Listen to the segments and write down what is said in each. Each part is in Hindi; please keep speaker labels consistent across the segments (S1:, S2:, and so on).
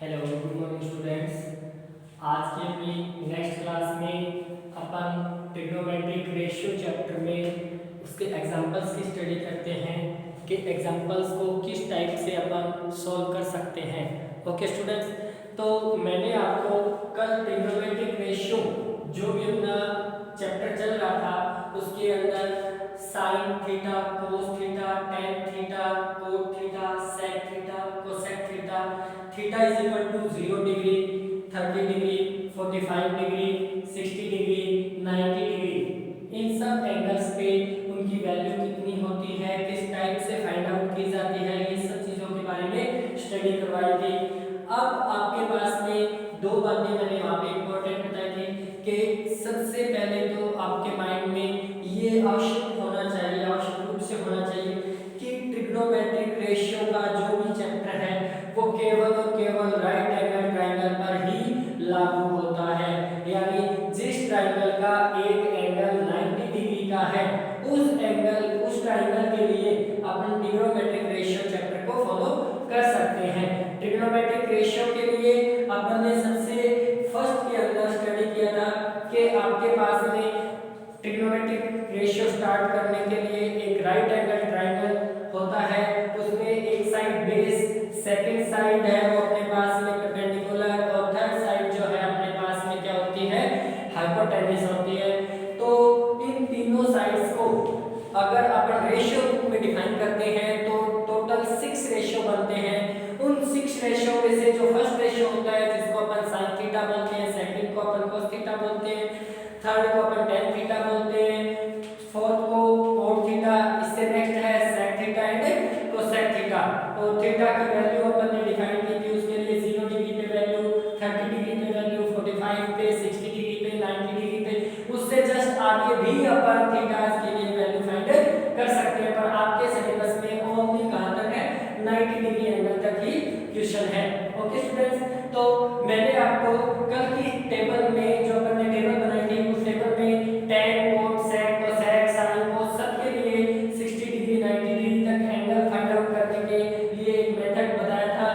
S1: Hello good morning students. आज के अपनी नेक्स्ट क्लास में अपन ट्रिग्नोमेट्रिक रेशियो चैप्टर में उसके एग्जांपल्स की स्टडी करते हैं कि एग्जांपल्स को किस टाइप से अपन सॉल्व कर सकते हैं। ओके स्टूडेंट्स, तो मैंने आपको कल ट्रिग्नोमेट्रिक रेशियो जो भी अपना चैप्टर चल रहा था उसके अंदर sine theta, cos theta, tan theta, cot theta, sec theta, cosec theta, theta is equal to 0 degree, 30 degree, 45 degree, 60 degree, 90 degree, इन सब एंगल्स पे उनकी वैल्यू कितनी होती है, किस टाइप से फाइंड आउट की जाती है, ये सब चीज़ों के बारे में स्टडी करवाई थी। अब आपके पास में दो बातें मैंने वहाँ पे इम्पोर्टेंट बताई थी कि सबसे पहले तो आपके माइंड में ये आवश्यक होना चाहिए, आवश्यक रूप से होना चाहिए कि ट्रिग्नोमेट्रिक रेशियो का जो भी चैप्टर है वो केवल और केवल राइट एंगल ट्रायंगल पर ही लागू होता है। यानी जिस ट्रायंगल का एक एंगल 90 डिग्री का है उस ट्रायंगल के लिए अपन ट्रिग्नोमेट्रिक रेशियो चैप्टर को फॉलो कर सकते हैं। ट्रिग्नोमेट्रिक रेशियो के लिए अपन ने सबसे फर्स्ट के अंदर स्टडी किया था कि आपके पास में ट्रिग्नोमेट्रिक रेशियो स्टार्ट करने के लिए एक राइट एंगल ट्रायंगल होता है, उसमें एक साइड बेस, सेकंड साइड है वो अपने पास में परपेंडिकुलर और थर्ड साइड जो है अपने पास में क्या होती है, हाइपोटेन्यूज होती है। तो इन तीनों साइड्स को अगर अपन रेशियो में डिफाइन करते हैं तो टोटल 6 रेशियो बनते हैं। उन 6 रेशियो में से जो फर्स्ट रेशियो होता है जिसको अपन साइन थीटा बोलते हैं, सेकंड को अपन कोस थीटा बोलते हैं, थर्ड को अपन टेन थीटा बोलते हैं, फोर्थ को कोट थीटा, इससे नेक्स्ट है sec theta and cosec theta. तो थीटा की वैल्यू अपन ने डिफाइन की थी, उसके लिए 0 डिग्री पे वैल्यू, 30 डिग्री पे वैल्यू, 45 पे, 60 डिग्री पे, 90 डिग्री पे, उससे जस्ट आगे भी अपन थीटा के लिए वैल्यू फाइंड कर सकते हैं। पर आपके सिलेबस में ओनली कहां तक है, 90 डिग्री एंगल तक ही क्वेश्चन है। ओके स्टूडेंट्स, तो मैंने आपको कल की टेबल में जो अपन ने टेबल बनाई थी उस टेबल में टेन, कोट, सेक, कोसेक, साइन, कोस सब के लिए 60 डिग्री 90 डिग्री तक एंगल फाइंड आउट करने के लिए एक मेथड बताया था।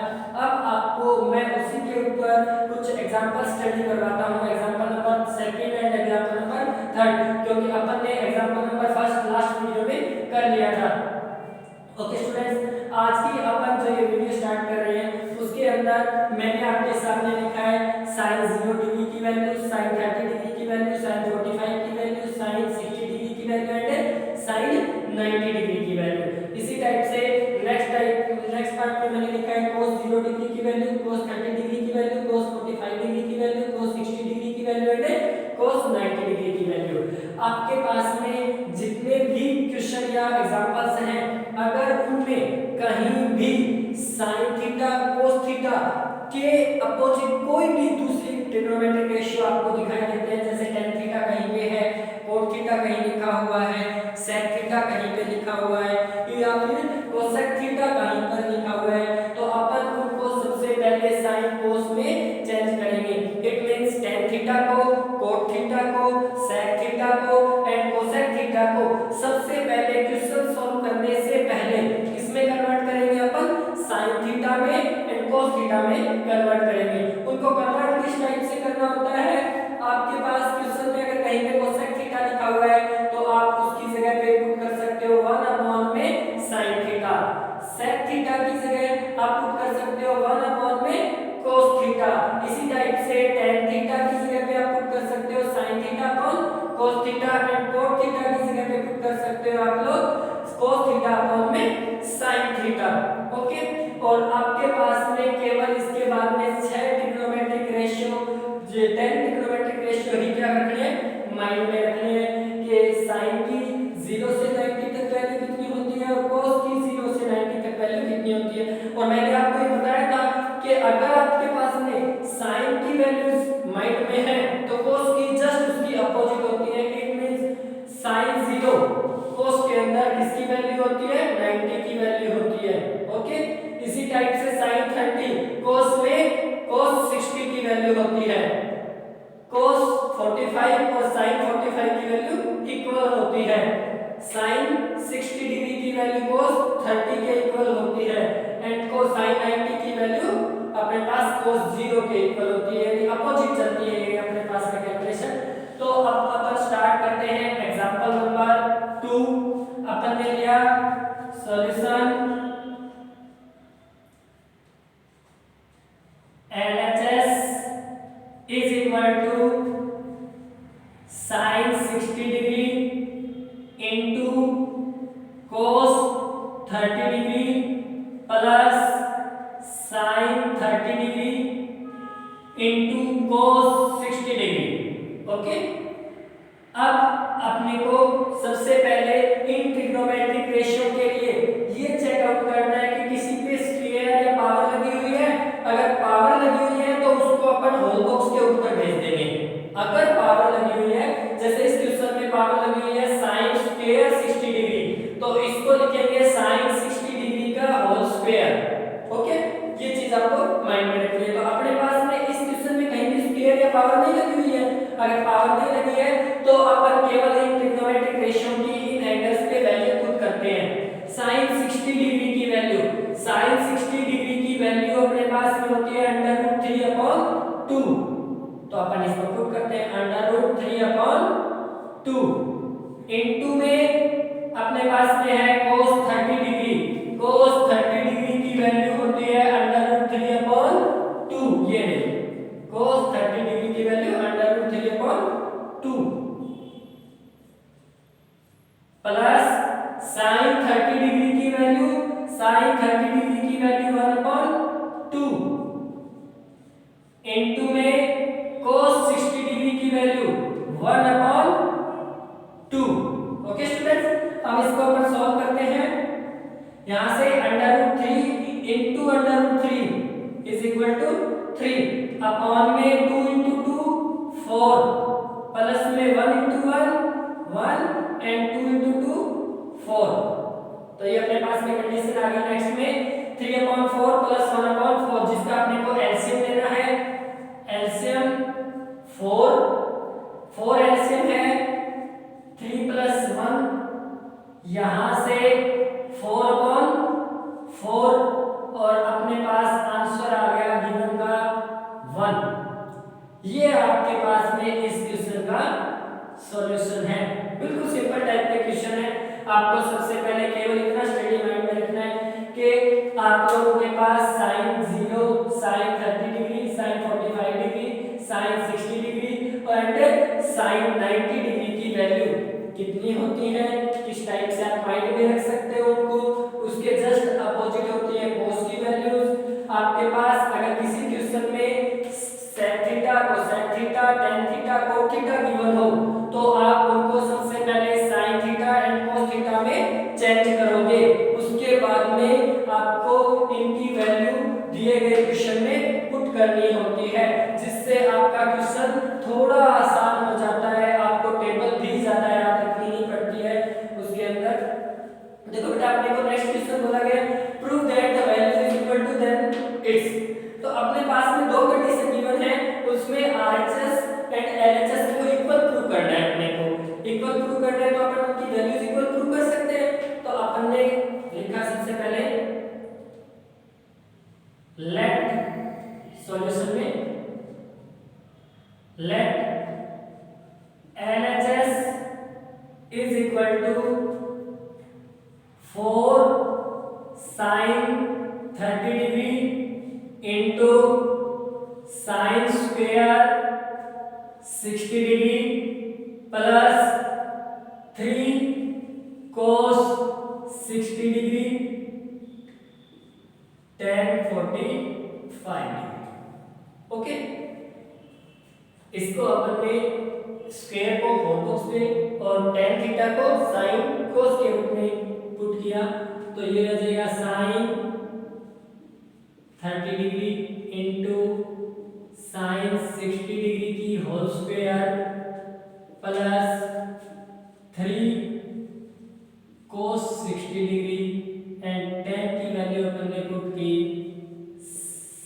S1: अब आपको मैं उसी के ऊपर कुछ एग्जांपल स्टडी करवाता हूं, example number second and example number third, क्योंकि अपन ने example number first last video में कर लिया था। ओके स्टूडेंट्स, आज की अपन जो ये वीडियो स्टार्ट कर रहे हैं उसके अंदर मैंने आपके सामने लिखा है साइन 0 डिग्री की वैल्यू, साइन 30 डिग्री की वैल्यू, साइन 45 की वैल्यू, साइन 60 डिग्री की वैल्यू एंड साइन 90 डिग्री की वैल्यू। इसी टाइप से नेक्स्ट पार्ट में मैंने लिखा है cos 0 डिग्री की वैल्यू, cos 30 डिग्री की वैल्यू, cos 45 डिग्री की वैल्यू, cos 60 डिग्री की वैल्यू एंड cos 90 डिग्री की वैल्यू। आपके पास में जितने भी क्वेश्चन या एग्जांपल्स हैं अगर उनमें कहीं भी sin थीटा, cos थीटा के अपोजिट कोई भी दूसरी ट्रिग्नोमेट्रिक रेशियो आपको दिखाई देते हैं, जैसे tan थीटा कहीं पे है, cot थीटा कहीं लिखा हुआ है, sec थीटा कहीं पे लिखा हुआ है या फिर cosec थीटा कहीं पर लिखा हुआ है, तो अपन उनको सबसे पहले sin cos में चेंज करेंगे। इट मींस tan थीटा को, cot थीटा को, sec थीटा को एंड cosec थीटा को सबसे पहले क्वेश्चन सॉल्व करने से पहले किसमें कन्वर्ट करेंगे अपन, sin थीटा में एंड cos थीटा में कन्वर्ट करेंगे। उनको कन्वर्ट किस टाइप से करना होता है, आपके पास क्वेश्चन में अगर कहीं पे cosec थीटा लिखा हुआ है तो आप उसकी जगह पे पुट कर सकते हो 1 में sin थीटा, sec थीटा की जगह आप पुट कर सकते हो 1 में cos थीटा। इसी टाइप से tan थीटा की जगह पे आप पुट कर सकते हो sin theta cos theta and cot theta की जगह पे पुट कर सकते हो आप लोग cos थीटा में sin थीटा। ओके, और आपके पास में केवल इसके बाद में 6 ट्रिग्नोमेट्रिक रेशियो, ये 10 ट्रिग्नोमेट्रिक रेशियो ही क्या रखने हैं, माइंड में रखने हैं कि sin की 0 से 90 तक वैल्यू कितनी होती है और cos की 0 से 90 तक वैल्यू कितनी होती है। और मैंने आपको ये बताया था कि अगर आपके पास में sin की वैल्यूज माइंड में है तो cos की जस्ट उसकी अपोजिट होती है। इट मींस sin 0 cos के अंदर किसकी वैल्यू होती है, 90 की वैल्यू होती है। ओके, इसी टाइप से sin 30 cos में cos 60 की वैल्यू होती है, cos 45 और sin 45 की वैल्यू इक्वल होती है, sin 60 डिग्री की वैल्यू cos 30 के इक्वल होती है एंड cos sin 90 की वैल्यू अपने पास cos 0 के इक्वल होती है, यानी अपोजिट चलती है ये अपने पास का कैलकुलेशन। तो अब अपन स्टार्ट करते हैं एग्जांपल नंबर 2। अपन ने लिया solution LHS is equal to sin 60 degree into cos 30 degree plus sin 30 degree into cos 60 degree। Okay, अब अपने को सबसे पहले इन ट्रिग्नोमेट्रिक रेशियो के लिए ये चेकआउट करना है कि किसी पे स्क्वायर या पावर लगी हुई है। अगर पावर लगी हुई है तो उसको अपन होल बॉक्स के ऊपर भेज देंगे। अगर पावर लगी हुई है, जैसे इस क्वेश्चन में पावर लगी हुई है sin स्क्वायर 60 डिग्री, तो इसको लिखेंगे sin 60 डिग्री का होल स्क्वायर। ओके, ये चीज आपको माइंड में रखनी है। तो अपने पास में इस क्वेश्चन में कहीं भी स्क्वायर या पावर नहीं लगी हुई है। अगर पावर नहीं लगी है तो अपन केवल इन ट्रिग्नोमेट्रिक रेशियो की इन एंगल्स पे वैल्यू पुट करते हैं। sin 60 डिग्री की वैल्यू, sin 60 डिग्री की वैल्यू अपने पास में होती है √3/2। तो अपन इसको पुट करते हैं √3/2 इनटू में अपने पास में है cos 30 डिग्री। cos 30 डिग्री की वैल्यू होती है √3/2। ये cos 30 डिग्री की वैल्यू √3/2 प्लस sin 30 डिग्री की वैल्यू, sin 30 डिग्री की वैल्यू 1/2 इनटू में cos 60 डिग्री की वैल्यू 1/2। ओके स्टूडेंट्स, अब इसको अपन सॉल्व करते हैं। यहां से √3 into √3 is equal to 3 upon में 2 इनटू 2 4 प्लस में 1 इनटू 1 1 एंड 2 इनटू 2 4। तो ये अपने पास में कंडीशन आ गई। नेक्स्ट में 3/4 प्लस 1/4, जिसका अपने को एलसीएम लेना है। एलसीएम 4 एलसीएम है 3 प्लस 1, यहां से 4/4 और अपने पास आंसर आ गया गिवन का 1। ये आपके पास में इस क्वेश्चन का सॉल्यूशन है। बिल्कुल सिंपल टाइप के क्वेश्चन है। आपको सबसे पहले केवल इतना स्टडी माइंड में रखना है कि आप लोगों के पास sin 0, sin 30 degree, sin 45 degree, sin 60 degree और sin 90 डिग्री की वैल्यू कितनी होती है, किस टाइप से आप माइंड में रख सकते हो उनको। उसके जस्ट अपोजिट होती है cos की वैल्यूज। आपके पास अगर किसी क्वेश्चन में sec theta, cosec theta, tan theta, cot theta given हो तो आप उनको सबसे पहले sin theta and cos theta में चेंज करोगे। उसके बाद में आपको इनकी वैल्यू दिए गए क्वेश्चन में पुट करनी होती है, जिससे आपका क्वेश्चन थोड़ा आसान हो जाता है। आपको टेबल भी ज्यादा याद रखनी नहीं पड़ती है उसके अंदर। देखो बेटा, अपने को नेक्स्ट क्वेश्चन बोला गया prove that the value is equal to then it's. तो अपने पास में दो कंडीशन गिवन है, उसमें RHS एंड LHS को इक्वल प्रूव करना है। अपने को इक्वल प्रूव करना है तो अपन उनकी वैल्यूज इक्वल प्रूव कर सकते हैं। तो अपन ने लिखा सबसे पहले लेट सॉल्यूशन में let LHS is equal to 4 sin 30 degree into sin square 60 degree plus 3 cos 60 degree tan 45 degree. Okay, इसको अपन ने स्क्वायर को होल बॉक्स में और tan थीटा को sin cos के रूप में पुट किया। तो ये रह जाएगा sin 30 degree into sin 60 degree की whole square plus 3 cos 60 degree and tan की वैल्यू अपन ने पुट की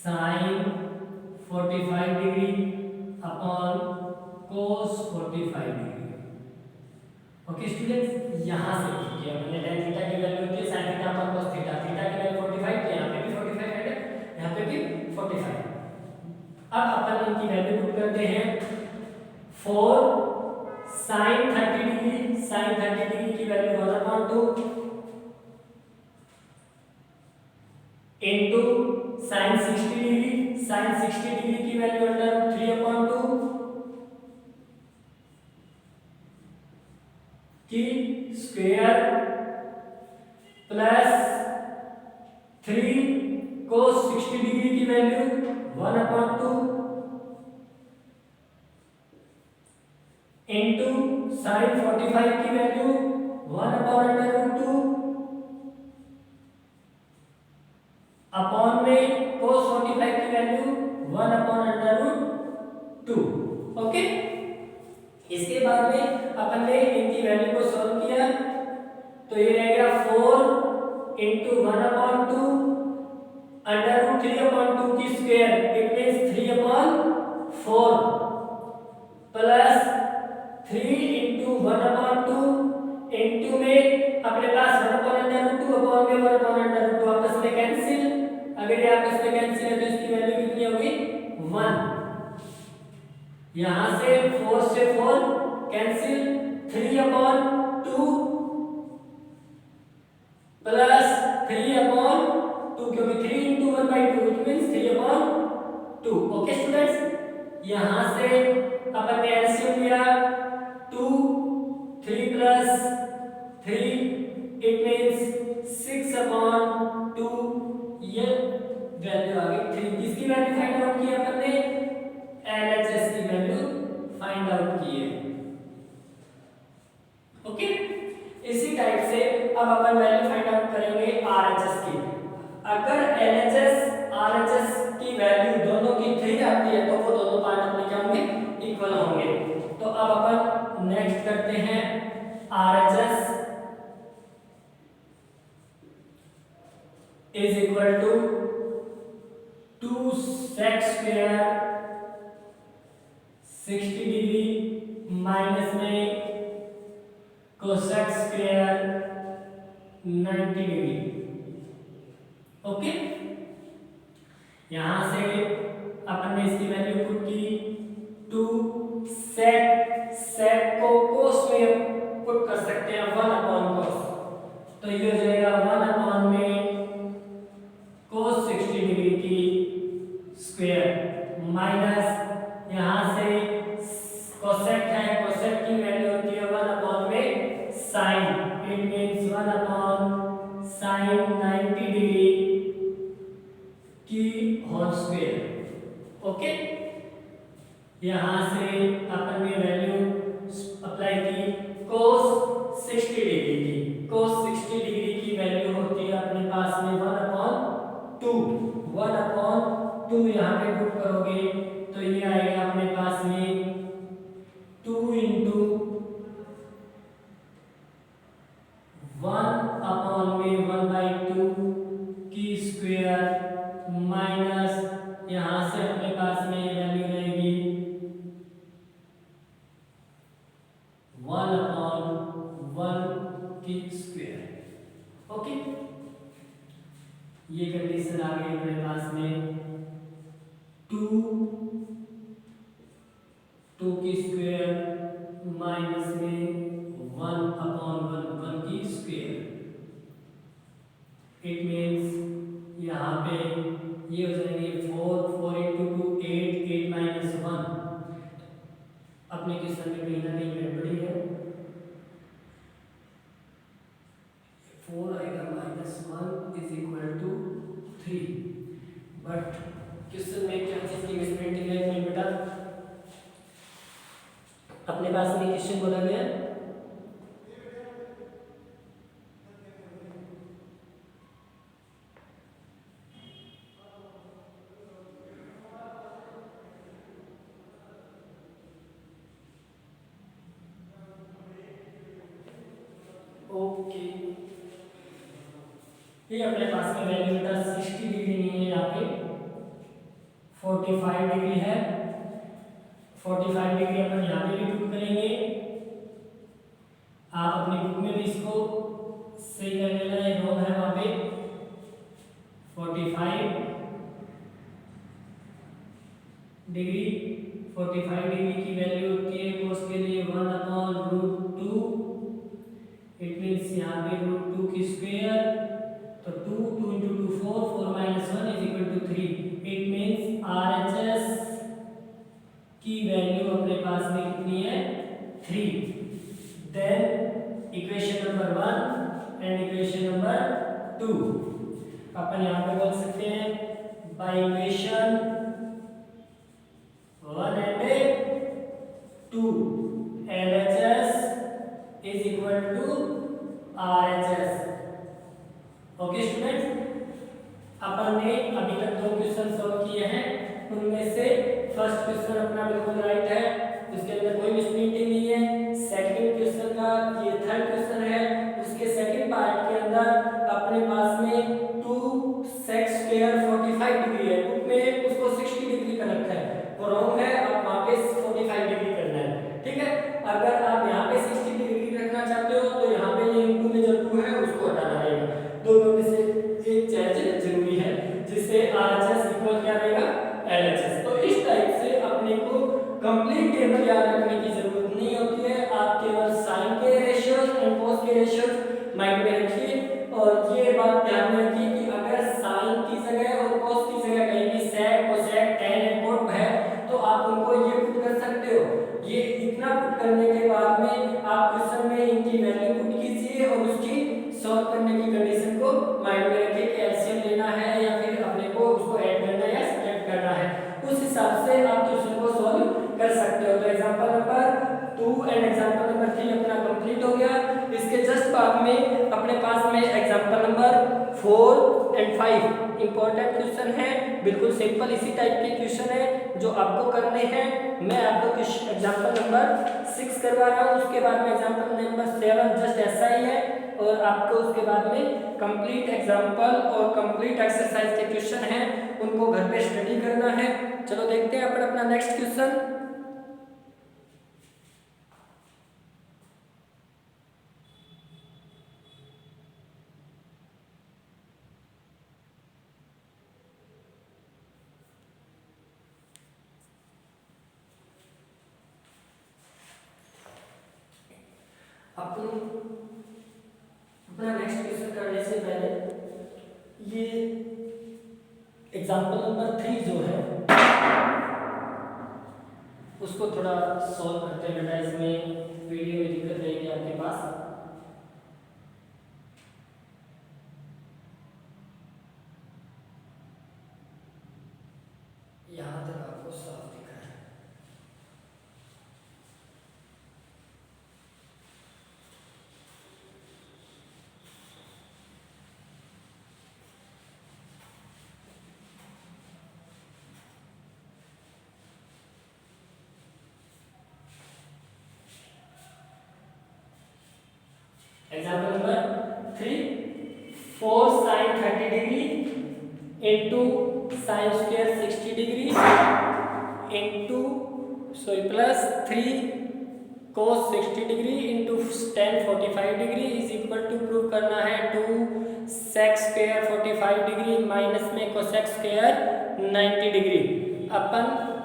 S1: sin 45 degree upon cos 45 degree. Okay students, यहाँ से देखिए हमने tan थीटा की वैल्यू होती है sin theta upon cos theta, theta की वैल्यू 45 थी, यहाँ पे भी 45 है। यहाँ पे भी 45। अब अपन इनकी वैल्यू पुट करते हैं। 4 sin 30 डिग्री, sin 30 डिग्री की value 1/2 into sin 60 degree, sin 60 degree की वैल्यू √3/2 की स्क्वायर प्लस 3 cos 60 डिग्री की वैल्यू 1/2 इनटू sin 45 की वैल्यू 1/√2 अपॉन में cos 45 की वैल्यू 1/√2। ओके, इसके बाद में अपन ने इनकी वैल्यू को सॉल्व किया तो ये रहेगा 4 इंटू 1/2 √3/2 की square, it means 3/4 plus 3 into 1/2 into में अपने पास 1/√2 अपॉन में 1/√2 आपस में कैंसिल। अगर ये आपस में कैंसिल है तो इसकी वैल्यू कितनी होगी 1। यहां से 4 से 4 कैंसिल, 3/2 प्लस 3/2 क्योंकि 3 into 1/2 it means 3/2। Okay students, यहां से अपन ने एलसीएम लिया 2 3 प्लस 3 इट मींस 6/2। ये वैल्यू आ गई 3। किसकी वैल्यू फाइंड आउट की अपन ने? एलएचएस की वैल्यू फाइंड आउट की है। ओके, इसी टाइप से अब अपन वैल्यू फाइंड आउट करेंगे आरएचएस की। अगर एलएचएस आरएचएस की वैल्यू दोनों की 3 आती है तो वो दोनों पार्ट अपने क्या होंगे? इक्वल होंगे। तो अब अपन नेक्स्ट करते हैं RHS is equal to 2 sec square 60 degree minus में कोसेक स्क्वायर 90 डिग्री। ओके, यहां से अपन ने इसकी वैल्यू पुट की 2 sec को cos में पुट कर सकते हैं 1/cos, तो ये हो जाएगा 1 में cos 60 डिग्री की स्क्वायर माइनस यहां से कोसेक है, कोसेक की वैल्यू होती है 1 में sin, it means 1 sin 90 degree की होल स्क्वायर। ओके, यहां से अपन ने वैल्यू अप्लाई की cos 60 डिग्री की। cos 60 डिग्री की वैल्यू होती है अपने पास में 1/2। 1/2 यहाँ पे पुट करोगे तो ये आएगा अपने पास में 2 इंटू 1/2 की स्क्वायर माइनस यहाँ से अपने पास में वैल्यू रहेगी 1/1 की स्क्वायर। ओके, ये कंडीशन आ गई अपने पास में 2 की स्क्वायर माइनस में 1/1 की स्क्वायर। इट मींस यहाँ पे ये हो जाएंगे 4 इंटू 2 8 माइनस 1। अपने क्वेश्चन में कहीं ना कहीं गड़बड़ी है, 4 आएगा -1 is equal to 3, but question में क्या चीज की मिसप्रिंटिंग है मेरे बेटा? अपने पास में क्वेश्चन बोला गया ओके, ये अपने पास में वैल्यू बेटा 60 डिग्री नहीं है, यहाँ पे 45 डिग्री है। 45 डिग्री अपन यहाँ पे भी पुट करेंगे। आप अपनी बुक में भी इसको सही कर लेना, ये रॉन्ग है वहाँ पे 45 डिग्री, 45 डिग्री की वैल्यू होती है कोस के लिए 1/√2। इट मीन्स यहाँ पे √2 की स्क्वायर, तो 2 × 2 4, 4 - 1 = 3। इट मीन्स RHS की वैल्यू अपने पास में कितनी है, 3। Then equation number 1 and equation number 2 अपन यहाँ पे बोल सकते हैं by equation 1 and 2 LHS is equal to RHS। Okay students, अपन ने अभी तक 2 क्वेश्चन सॉल्व किए हैं। उनमें से फर्स्ट क्वेश्चन अपना बिल्कुल राइट है, उसके अंदर कोई मिसप्रिंटिंग नहीं है। सेकंड क्वेश्चन का ये थर्ड क्वेश्चन है, उसके सेकंड पार्ट के अंदर अपने पास में 2sec² 45 डिग्री है, बुक में उसको 60 डिग्री का रखा है, वो रॉन्ग है। आप वहां पे 45 डिग्री करना है, ठीक है। अगर आप यहाँ पे 60 डिग्री रखना चाहते हो तो यहाँ पे ये इनटू में जो 2 है उसको हटाना रहेगा। दोनों में से एक चेंज जरूरी है, जिससे RHS इक्वल क्या रहेगा, LHS। तो इस टाइप से अपने को कंप्लीट टेबल याद रखने की जरूरत नहीं होती है। आप केवल साइन के रेशियोज एंड कॉस के रेशियोज माइंड में रखिए, और ये बात ध्यान में रखिए कि अगर साइन की जगह और कॉस की जगह कहीं भी सेक, कोसेक, tan एंड कोट है तो आप उनको ये पुट कर सकते हो। ये इतना पुट करने के बाद में आप क्वेश्चन में इनकी वैल्यू पुट कीजिए और उसकी सॉल्व करने की कंडीशन को माइंड में रखिए कि एलसीएम लेना है या फिर अपने को उसको ऐड करना है या सब्ट्रैक्ट करना है। उस हिसाब से आप क्वेश्चन को सॉल्व कर सकते हो। तो example number 2 and example number 3 अपना कंप्लीट हो गया। इसके जस्ट बाद में अपने पास में example number 4 and 5 important question है, बिल्कुल सिंपल इसी टाइप के क्वेश्चन है जो आपको करने हैं। मैं आपको एग्जांपल नंबर 6 करवा रहा हूँ, उसके बाद में एग्जांपल नंबर 7 जस्ट ऐसा ही है, और आपको उसके बाद में कंप्लीट एग्जांपल और कंप्लीट एक्सरसाइज के क्वेश्चन हैं, उनको घर पे स्टडी करना है। चलो देखते हैं अपन अपना नेक्स्ट क्वेश्चन। अपना नेक्स्ट क्वेश्चन करने से पहले ये एग्जांपल नंबर 3 जो है उसको थोड़ा सॉल्व करते हैं बेटा। इसमें वीडियो में दिक्कत रहेगी आपके पास। यहाँ तक आपको साफ दिख रहा है। Example number 3, 4 sin 30 degree into sine square 60 degree into plus 3 cos 60 degree into tan 45 degree is equal to prove करना है 2 sec² 45 डिग्री माइनस में cosec² 90 डिग्री। अपन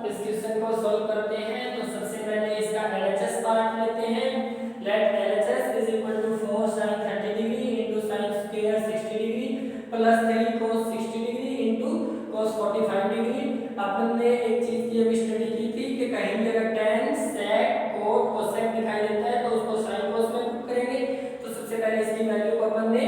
S1: इस क्वेश्चन को सॉल्व करते हैं। तो सबसे पहले इसका LHS पार्ट लेते हैं। Let LHS is equal to 4 sin 30 degree into sine square 60 degree plus 3 cos 60 degree into cos 45 degree. अपन ने एक चीज की अभी स्टडी की थी कि कहीं भी अगर tan, sec, cot, cosec दिखाई देता है तो उसको sin cos में पुट करेंगे। तो सबसे पहले इसकी वैल्यू को अपन ने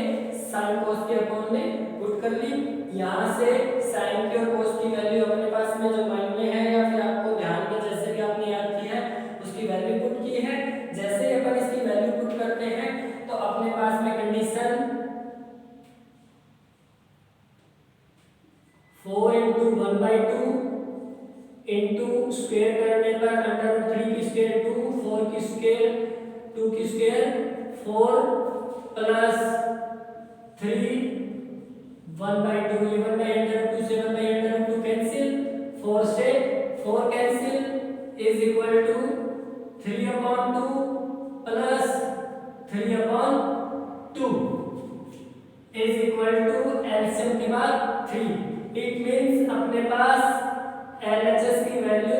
S1: sin cos के अपॉन में पुट कर ली। यहाँ से sin की और cos की वैल्यू अपने पास में जो माइंड में है या फिर आपको ध्यान में जैसे भी आपने याद किया है उसकी वैल्यू पुट की है। जैसे ही अपन इसकी वैल्यू पुट करते हैं तो अपने पास में कंडीशन 4 × 1/2 इंटू स्क्वायर करने पर √3 की स्क्वायर 2, 4 की स्क्वायर 2 की स्क्वायर 4 प्लस 3 1/2 ये 1/√2 से 1/√2 कैंसिल, 4 से 4 cancel is equal to 3/2 plus 3/2 is equal to LCM के बाद 3। इट मींस अपने पास LHS की वैल्यू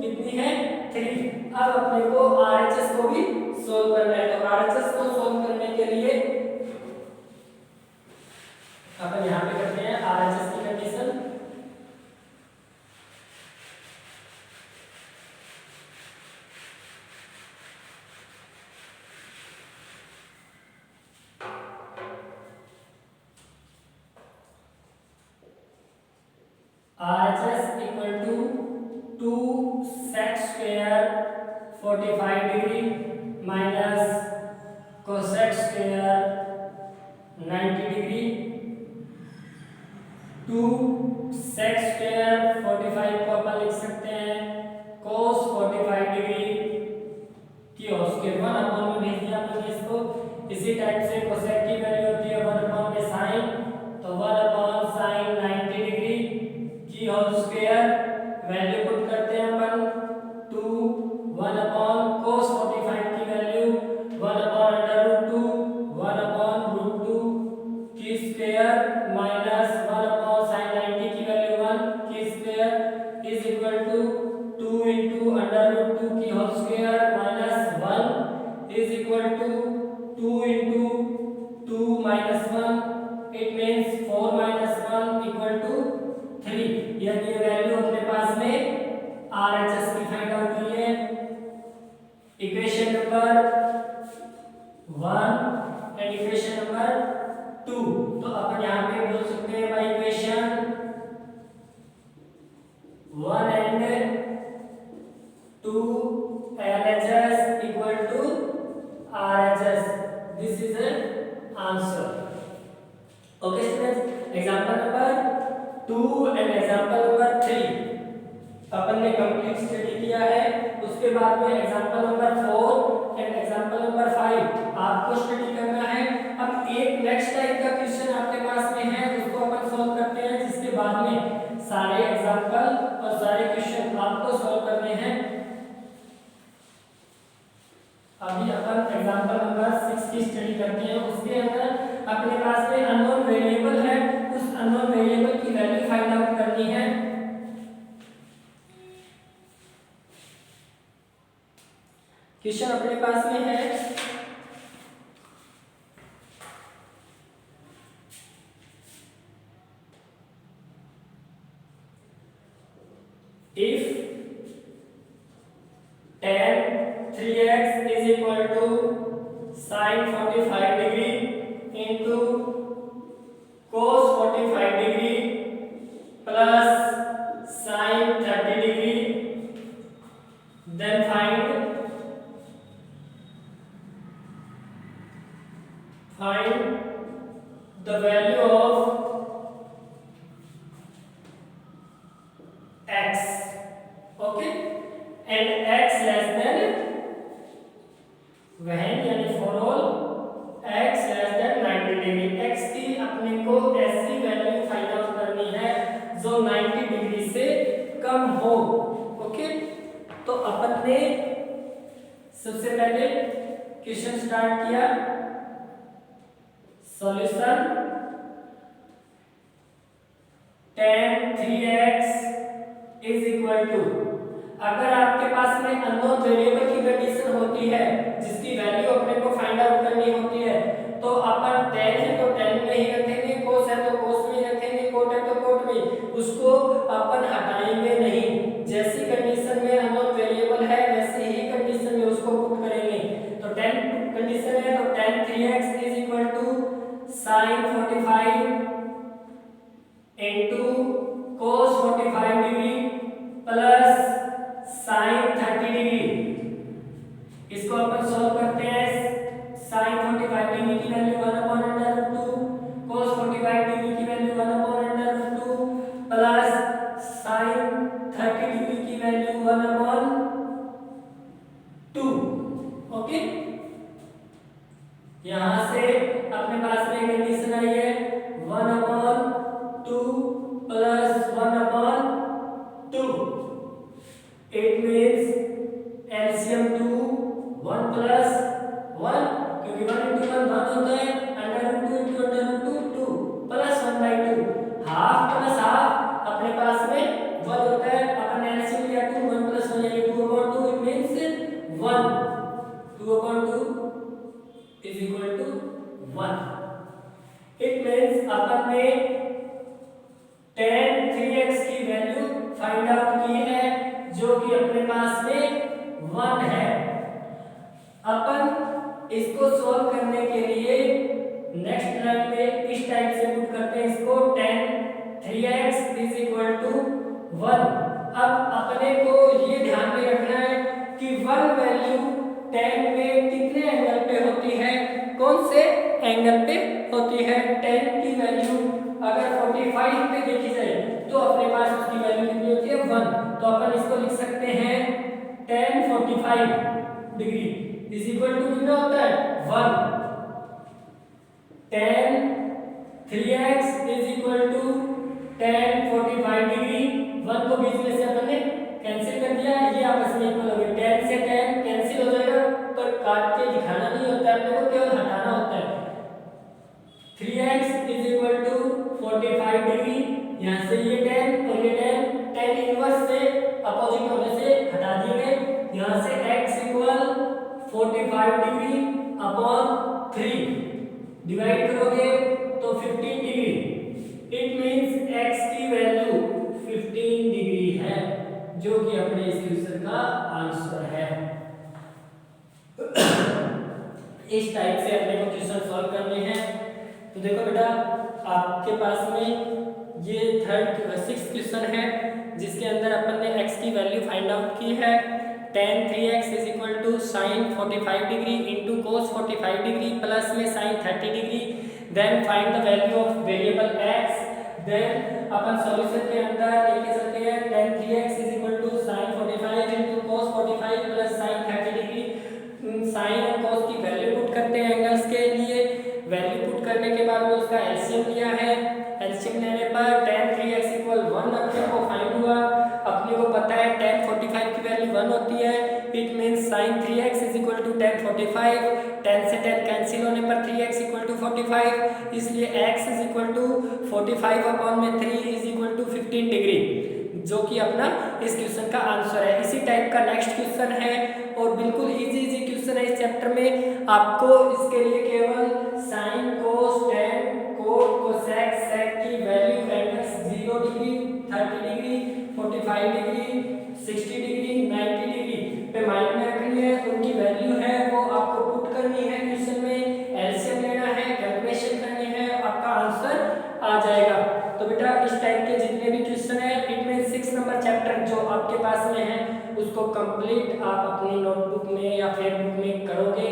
S1: कितनी है 3। अब अपने को RHS को भी सोल्व करना है। तो RHS को सोल्व करने के लिए अपन यहाँ पे करते हैं RHS की condition. RHS equal to 2 sec square 45 degree minus cosec square 90 degree। 2 sec square 45 को अपन लिख सकते हैं cos 45 डिग्री की होल स्क्वायर 1 अपॉन में भेज दिया हमने इसको। इसी टाइप से cosec की वैल्यू होती है 1 अपॉन में sin, तो 1 अपॉन sin 90 डिग्री की होल स्क्वायर वैल्यू पुट करते हैं अपन 2। 1 अपॉन cos 45 की वैल्यू 1 अपॉन √2 1 अपॉन √2 की स्क्वायर माइनस 1 अपॉन sin 90 की वैल्यू 1 की square is equal to 2 into √2 की whole square minus 1 is equal to 2 into 2 minus 1 it means 4 minus 1 equal to 3। यानी ये वैल्यू अपने पास में RHS की फाइंड आउट हुई है। Equation number 1 and equation number 2। तो अपन यहाँ पे बोल सकते हैं by equation 1 and 2 LHS equal to RHS. This is an answer. Okay students, example number 2 and example number 3 अपन ने कंप्लीट स्टडी किया है। उसके बाद में example number 4 and example number 5 आपको स्टडी करना है। अब एक नेक्स्ट टाइप का क्वेश्चन आपके पास में है, उसको अपन सॉल्व करते हैं, जिसके बाद में सारे एग्जांपल और सारे क्वेश्चन आपको सॉल्व करने हैं। अभी अपन एग्जांपल नंबर 6 की स्टडी करते हैं। उसके अंदर अपने पास में अननोन वेरिएबल है, उस अननोन वेरिएबल की वैल्यू फाइंड आउट करनी है। क्वेश्चन अपने पास में है if tan 3x is equal to sin 45 degree into cos 45 degree plus sin 30 degree, then find the value of x, okay, and x less than when यानी for all x less than 90 degree. x की अपने को ऐसी वैल्यू फाइंड आउट करनी है जो 90 डिग्री से कम हो। ओके, तो अपन ने सबसे पहले क्वेश्चन स्टार्ट किया। Solution tan 3x is equal to, अगर आपके पास में अननोन वेरिएबल की कंडीशन होती है जिसकी वैल्यू अपने को फाइंड आउट करनी होती है, तो अपन tan है तो tan में ही रखेंगे, cos है तो cos में ही रखेंगे, cot है तो cot में, उसको अपन हटाएंगे नहीं। जैसी कंडीशन में अननोन वेरिएबल है वैसे ही कंडीशन में उसको पुट करेंगे। तो tan कंडीशन है तो tan 3x is equal to sin 45 into cos 45 degree plus sin 30 degree. इसको अपन सॉल्व करते हैं। sin 45 डिग्री की वैल्यू 1/√2, cos 45 डिग्री की वैल्यू 1/√2 प्लस sin 30 डिग्री की वैल्यू 1/2। ओके, यहां से अपने पास में कंडीशन आई है 1/2 plus 1/2। It means LCM 2 1 plus 1, क्योंकि 1 into 1 1 होता है, √2 into √2 2 plus 1/2। Half plus half अपने पास में 1 होता है। Equal to 1। इट मीन्स अपन ने tan 3x की वैल्यू फाइंड आउट की है जो कि अपने पास में 1 है। अपन इसको सॉल्व करने के लिए नेक्स्ट लाइन में इस टाइप से पुट करते हैं इसको tan 3x is equal to 1। अब अपने को ये ध्यान में रखना है कि 1 वैल्यू tan में कितने एंगल पे होती है, कौन से एंगल पे होती है। tan की वैल्यू अगर 45 पे देखी जाए तो अपने पास उसकी वैल्यू कितनी होती है 1। तो अपन इसको लिख सकते हैं tan 45 degree is equal to कितना होता है 1। tan 3x is equal to tan 45 degree. 1 को बीच में से अपन ने कैंसिल कर दिया, ये आपस में इक्वल हो गए। tan से tan कैंसिल हो जाएगा, पर काट के दिखाना नहीं होता है, अपने को केवल हटाना होता है। 3x is equal to 45 degree, यहाँ से ये tan और ये tan इनवर्स से अपोजिट होने से हटा दिए गए। यहाँ से x equal 45 degree upon 3 divide करोगे तो 15 डिग्री। इट मींस x की वैल्यू 15 डिग्री है जो कि अपने इस क्वेश्चन का आंसर है। इस टाइप से अपने को क्वेश्चन सॉल्व करने हैं। तो देखो बेटा, आपके पास में ये सिक्स्थ क्वेश्चन है जिसके अंदर अपन ने x की वैल्यू फाइंड आउट की है। tan 3x is equal to sine 45 degree into cos 45 degree plus में sine 30 degree. Then find the value of variable x। Then अपन सॉल्यूशन के अंदर लेके चलते हैं tan 3x is equal to sine 45 into cos 45 plus sine 30 degree. Sine और cos की वैल्यू पुट करते हैं एंगल्स के लिए। वैल्यू पुट करने के बाद में उसका एलसीएम लिया है। एलसीएम लेने पर tan 3x इक्वल 1 अपने को फाइंड हुआ। अपने को पता है tan 45 की वैल्यू 1 होती है। It means sin 3x is equal to tan 45। tan से tan कैंसिल होने पर 3x इक्वल टू 45, इसलिए x इज इक्वल टू 45 अपॉन में 3 इज इक्वल टू 15 डिग्री, जो कि अपना इस क्वेश्चन का आंसर है। इसी टाइप का नेक्स्ट क्वेश्चन है और बिल्कुल इजी क्वेश्चन है इस चैप्टर में। आपको इसके लिए केवल sin cos tan cot cosec sec की value angles 0 degree 30 degree 45 degree 60 degree 90 degree पे माइंड में रखनी है। उनकी वैल्यू है वो आपको पुट करनी है क्वेश्चन में, एलसीएम लेना है, कैलकुलेशन करनी है, आपका आंसर आ जाएगा। तो बेटा इस टाइप के जितने भी क्वेश्चन है इट मीन 6 नंबर चैप्टर जो आपके पास में है उसको कंप्लीट आप अपनी नोटबुक में या फिर बुक में करोगे,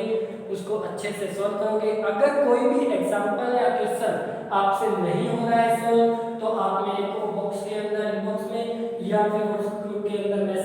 S1: उसको अच्छे से सॉल्व करोगे। अगर कोई भी एग्जांपल या क्वेश्चन आपसे नहीं हो रहा है सॉल्व तो आप मेरे को बॉक्स के अंदर इनबॉक्स में या फिर व्हाट्सएप ग्रुप के अंदर